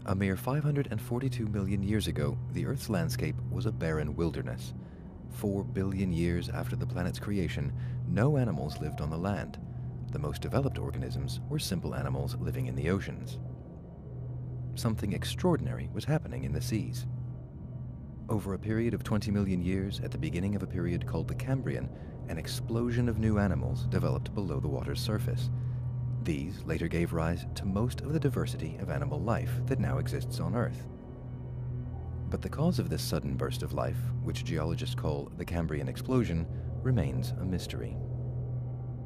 A mere 542 million years ago, the Earth's landscape was a barren wilderness. 4 billion years after the planet's creation, no animals lived on the land. The most developed organisms were simple animals living in the oceans. Something extraordinary was happening in the seas. Over a period of 20 million years, at the beginning of a period called the Cambrian, an explosion of new animals developed below the water's surface. These later gave rise to most of the diversity of animal life that now exists on Earth. But the cause of this sudden burst of life, which geologists call the Cambrian explosion, remains a mystery.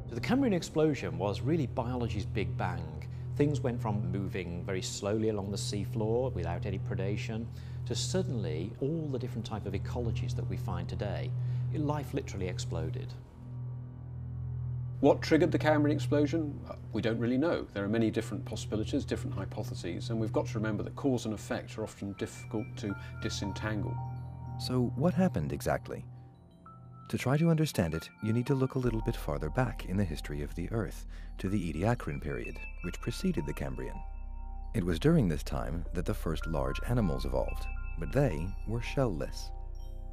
So the Cambrian explosion was really biology's big bang. Things went from moving very slowly along the seafloor without any predation to suddenly all the different type of ecologies that we find today. Life literally exploded. What triggered the Cambrian explosion? We don't really know. There are many different possibilities, different hypotheses, and we've got to remember that cause and effect are often difficult to disentangle. So what happened exactly? To try to understand it, you need to look a little bit farther back in the history of the Earth, to the Ediacaran period, which preceded the Cambrian. It was during this time that the first large animals evolved, but they were shell-less.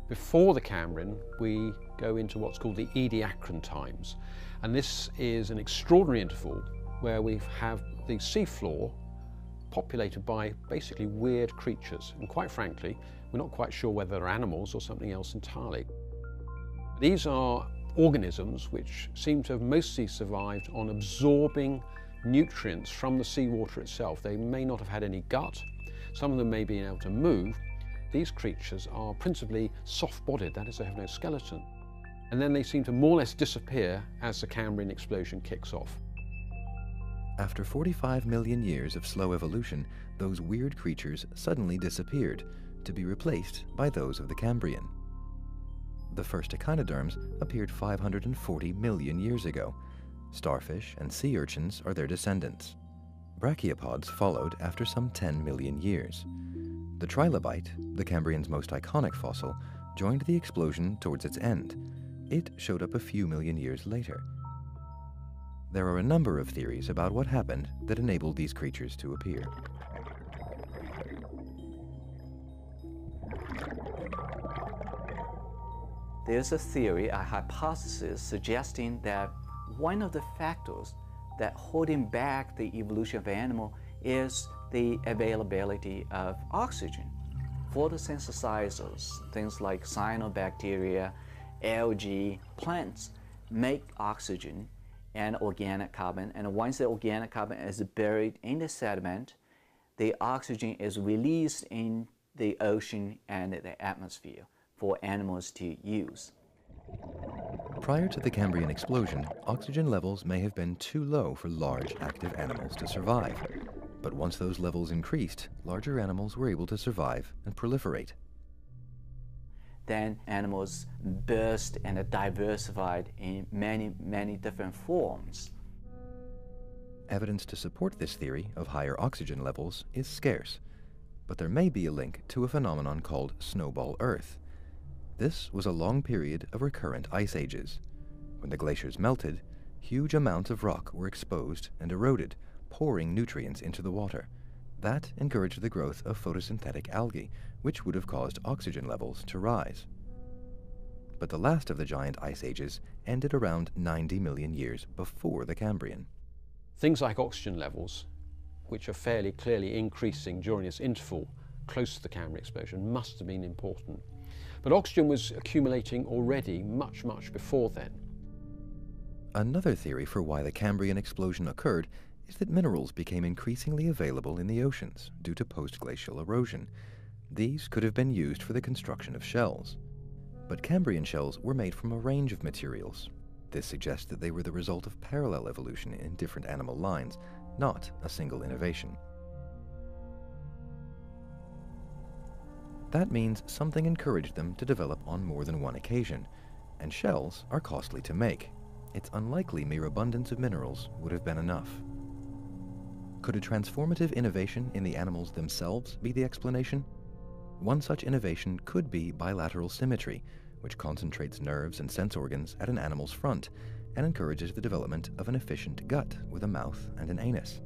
Before the Cambrian, we go into what's called the Ediacaran times, and this is an extraordinary interval where we have the seafloor populated by basically weird creatures, and quite frankly, we're not quite sure whether they're animals or something else entirely. These are organisms which seem to have mostly survived on absorbing nutrients from the seawater itself. They may not have had any gut, some of them may be able to move. These creatures are principally soft-bodied, that is, they have no skeleton. And then they seem to more or less disappear as the Cambrian explosion kicks off. After 45 million years of slow evolution, those weird creatures suddenly disappeared, to be replaced by those of the Cambrian. The first echinoderms appeared 540 million years ago. Starfish and sea urchins are their descendants. Brachiopods followed after some 10 million years. The trilobite, the Cambrian's most iconic fossil, joined the explosion towards its end. It showed up a few million years later. There are a number of theories about what happened that enabled these creatures to appear. There's a theory, a hypothesis, suggesting that one of the factors that holding back the evolution of an animal is the availability of oxygen. Photosynthesizers, things like cyanobacteria, algae, plants, make oxygen and organic carbon, and once the organic carbon is buried in the sediment, the oxygen is released in the ocean and the atmosphere for animals to use. Prior to the Cambrian explosion, oxygen levels may have been too low for large, active animals to survive. But once those levels increased, larger animals were able to survive and proliferate. Then animals burst and diversified in many, many different forms. Evidence to support this theory of higher oxygen levels is scarce, but there may be a link to a phenomenon called snowball Earth. This was a long period of recurrent ice ages. When the glaciers melted, huge amounts of rock were exposed and eroded, pouring nutrients into the water. That encouraged the growth of photosynthetic algae, which would have caused oxygen levels to rise. But the last of the giant ice ages ended around 90 million years before the Cambrian. Things like oxygen levels, which are fairly clearly increasing during this interval close to the Cambrian explosion, must have been important. But oxygen was accumulating already much, much before then. Another theory for why the Cambrian explosion occurred is that minerals became increasingly available in the oceans due to post-glacial erosion. These could have been used for the construction of shells. But Cambrian shells were made from a range of materials. This suggests that they were the result of parallel evolution in different animal lines, not a single innovation. That means something encouraged them to develop on more than one occasion, and shells are costly to make. It's unlikely mere abundance of minerals would have been enough. Could a transformative innovation in the animals themselves be the explanation? One such innovation could be bilateral symmetry, which concentrates nerves and sense organs at an animal's front and encourages the development of an efficient gut with a mouth and an anus.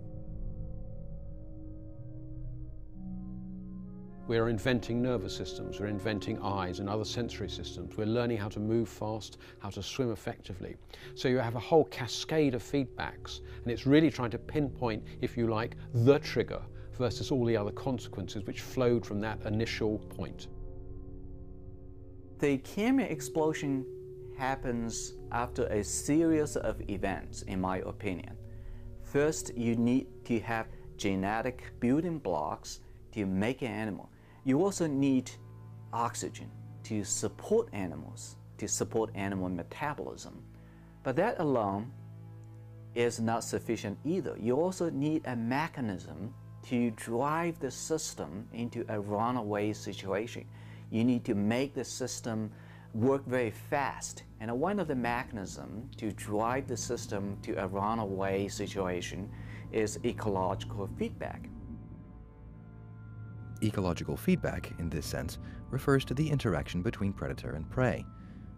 We're inventing nervous systems, we're inventing eyes and other sensory systems. We're learning how to move fast, how to swim effectively. So you have a whole cascade of feedbacks, and it's really trying to pinpoint, if you like, the trigger versus all the other consequences which flowed from that initial point. The Cambrian explosion happens after a series of events, in my opinion. First, you need to have genetic building blocks to make an animal. You also need oxygen to support animals, to support animal metabolism. But that alone is not sufficient either. You also need a mechanism to drive the system into a runaway situation. You need to make the system work very fast. And one of the mechanisms to drive the system to a runaway situation is ecological feedback. Ecological feedback, in this sense, refers to the interaction between predator and prey.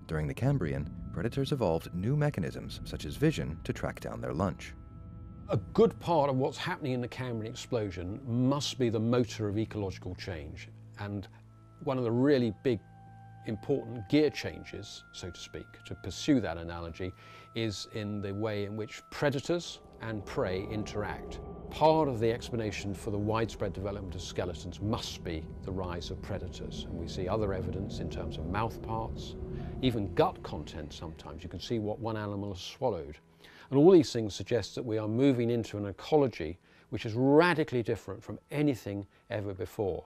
During the Cambrian, predators evolved new mechanisms, such as vision, to track down their lunch. A good part of what's happening in the Cambrian explosion must be the motor of ecological change. And one of the really big, important gear changes, so to speak, to pursue that analogy, is in the way in which predators and prey interact. Part of the explanation for the widespread development of skeletons must be the rise of predators. And we see other evidence in terms of mouth parts, even gut content sometimes. You can see what one animal has swallowed. And all these things suggest that we are moving into an ecology which is radically different from anything ever before.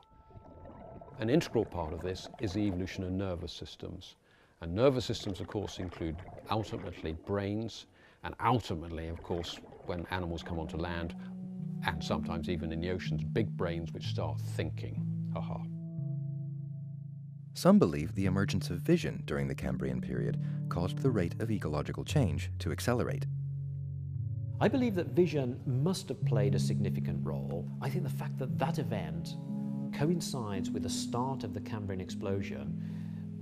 An integral part of this is the evolution of nervous systems. And nervous systems, of course, include ultimately brains, and ultimately, of course, when animals come onto land, and sometimes even in the oceans, big brains which start thinking. Aha. Some believe the emergence of vision during the Cambrian period caused the rate of ecological change to accelerate. I believe that vision must have played a significant role. I think the fact that that event coincides with the start of the Cambrian explosion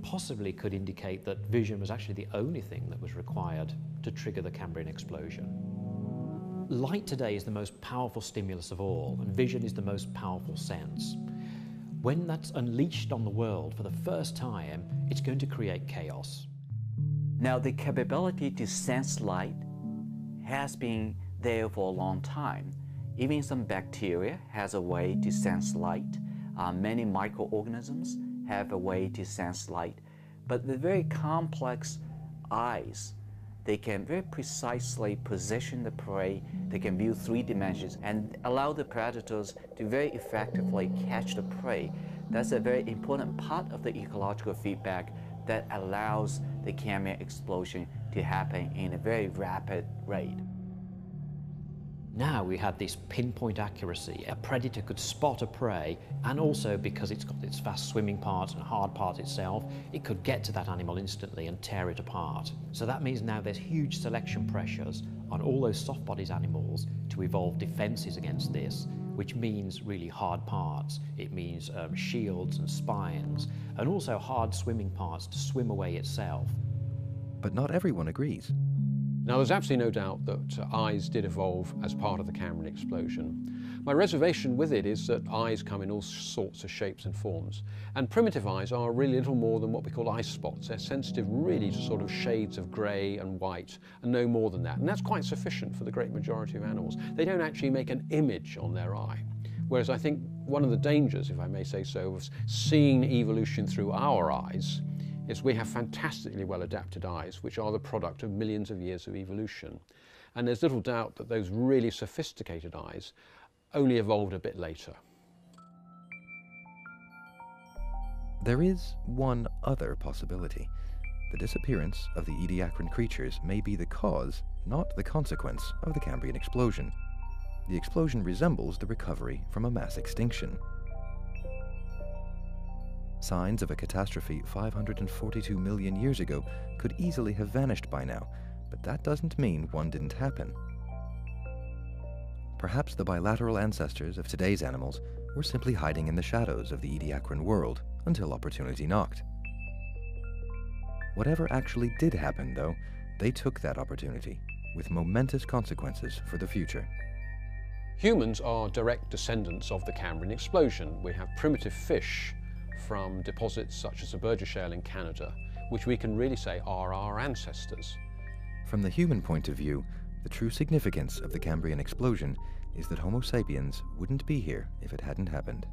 possibly could indicate that vision was actually the only thing that was required to trigger the Cambrian explosion. Light today is the most powerful stimulus of all, and vision is the most powerful sense. When that's unleashed on the world for the first time, it's going to create chaos. Now, the capability to sense light has been there for a long time. Even some bacteria has a way to sense light. Many microorganisms have a way to sense light. But the very complex eyes, they can very precisely position the prey. They can view 3 dimensions and allow the predators to very effectively catch the prey. That's a very important part of the ecological feedback that allows the Cambrian explosion to happen in a very rapid rate. Now we had this pinpoint accuracy. A predator could spot a prey, and also because it's got its fast swimming parts and hard parts itself, it could get to that animal instantly and tear it apart. So that means now there's huge selection pressures on all those soft bodies animals to evolve defenses against this, which means really hard parts. It means shields and spines, and also hard swimming parts to swim away itself. But not everyone agrees. Now, there's absolutely no doubt that eyes did evolve as part of the Cambrian explosion. My reservation with it is that eyes come in all sorts of shapes and forms, and primitive eyes are really little more than what we call eye spots. They're sensitive really to sort of shades of grey and white, and no more than that. And that's quite sufficient for the great majority of animals. They don't actually make an image on their eye. Whereas I think one of the dangers, if I may say so, of seeing evolution through our eyes is we have fantastically well-adapted eyes, which are the product of millions of years of evolution. And there's little doubt that those really sophisticated eyes only evolved a bit later. There is one other possibility. The disappearance of the ediacaran creatures may be the cause, not the consequence, of the Cambrian explosion. The explosion resembles the recovery from a mass extinction. Signs of a catastrophe 542 million years ago could easily have vanished by now, but that doesn't mean one didn't happen. Perhaps the bilateral ancestors of today's animals were simply hiding in the shadows of the ediacaran world until opportunity knocked. Whatever actually did happen, though, they took that opportunity, with momentous consequences for the future. Humans are direct descendants of the Cambrian explosion. We have primitive fish from deposits such as the Burgess Shale in Canada, which we can really say are our ancestors. From the human point of view, the true significance of the Cambrian explosion is that Homo sapiens wouldn't be here if it hadn't happened.